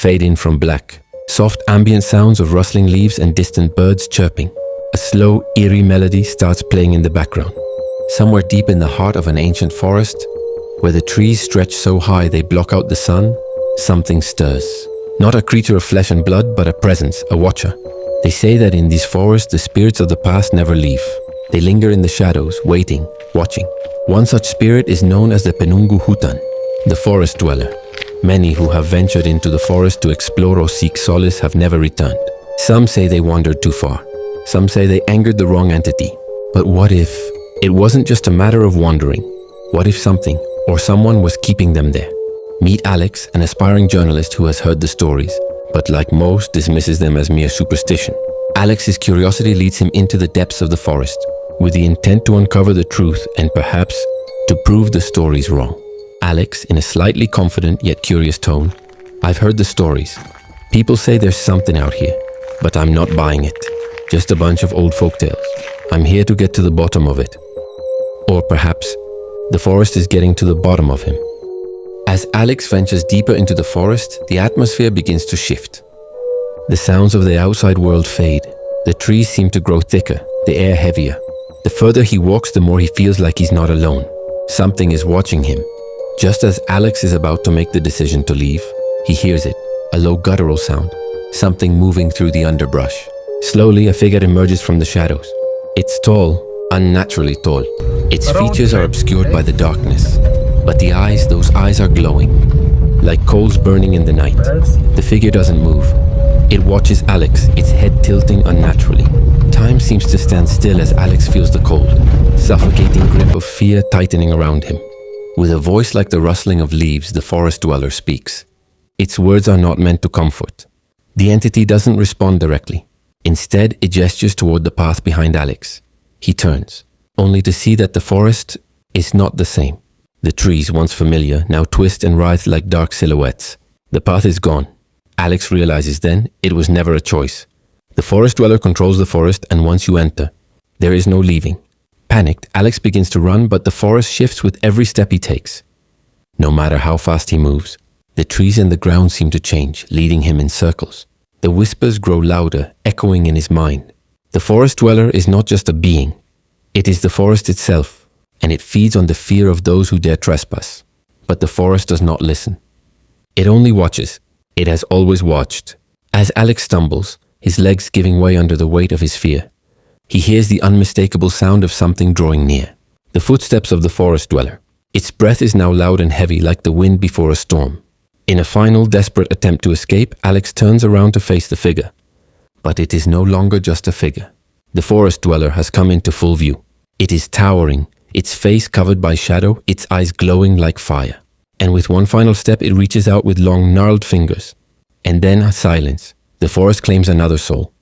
fade in from black. Soft ambient sounds of rustling leaves and distant birds chirping. A slow, eerie melody starts playing in the background. Somewhere deep in the heart of an ancient forest, where the trees stretch so high they block out the sun, something stirs. Not a creature of flesh and blood, but a presence, a watcher. They say that in these forests, the spirits of the past never leave. They linger in the shadows, waiting, watching. One such spirit is known as the Penungu Hutan, the forest dweller. Many who have ventured into the forest to explore or seek solace have never returned. Some say they wandered too far. Some say they angered the wrong entity. But what if it wasn't just a matter of wandering? What if something or someone was keeping them there? Meet Alex, an aspiring journalist who has heard the stories, but like most, dismisses them as mere superstition. Alex's curiosity leads him into the depths of the forest, with the intent to uncover the truth and perhaps to prove the stories wrong. Alex, in a slightly confident yet curious tone, "I've heard the stories. People say there's something out here, but I'm not buying it. Just a bunch of old folktales. I'm here to get to the bottom of it." Or perhaps the forest is getting to the bottom of him. As Alex ventures deeper into the forest, the atmosphere begins to shift. The sounds of the outside world fade. The trees seem to grow thicker, the air heavier. The further he walks, the more he feels like he's not alone. Something is watching him. Just as Alex is about to make the decision to leave, he hears it, a low guttural sound, something moving through the underbrush. Slowly, a figure emerges from the shadows. It's tall, unnaturally tall. Its features are obscured by the darkness, but the eyes, those eyes are glowing, like coals burning in the night. The figure doesn't move. It watches Alex, its head tilting unnaturally. Time seems to stand still as Alex feels the cold, suffocating grip of fear tightening around him. With a voice like the rustling of leaves, the forest dweller speaks. Its words are not meant to comfort. The entity doesn't respond directly. Instead, it gestures toward the path behind Alex. He turns, only to see that the forest is not the same. The trees, once familiar, now twist and writhe like dark silhouettes. The path is gone. Alex realizes then it was never a choice. The forest dweller controls the forest, and once you enter, there is no leaving. Panicked, Alex begins to run, but the forest shifts with every step he takes. No matter how fast he moves, the trees and the ground seem to change, leading him in circles. The whispers grow louder, echoing in his mind. The forest dweller is not just a being. It is the forest itself, and it feeds on the fear of those who dare trespass. But the forest does not listen. It only watches. It has always watched. As Alex stumbles, his legs giving way under the weight of his fear, he hears the unmistakable sound of something drawing near. The footsteps of the forest dweller. Its breath is now loud and heavy like the wind before a storm. In a final, desperate attempt to escape, Alex turns around to face the figure. But it is no longer just a figure. The forest dweller has come into full view. It is towering, its face covered by shadow, its eyes glowing like fire. And with one final step, it reaches out with long, gnarled fingers. And then silence. The forest claims another soul.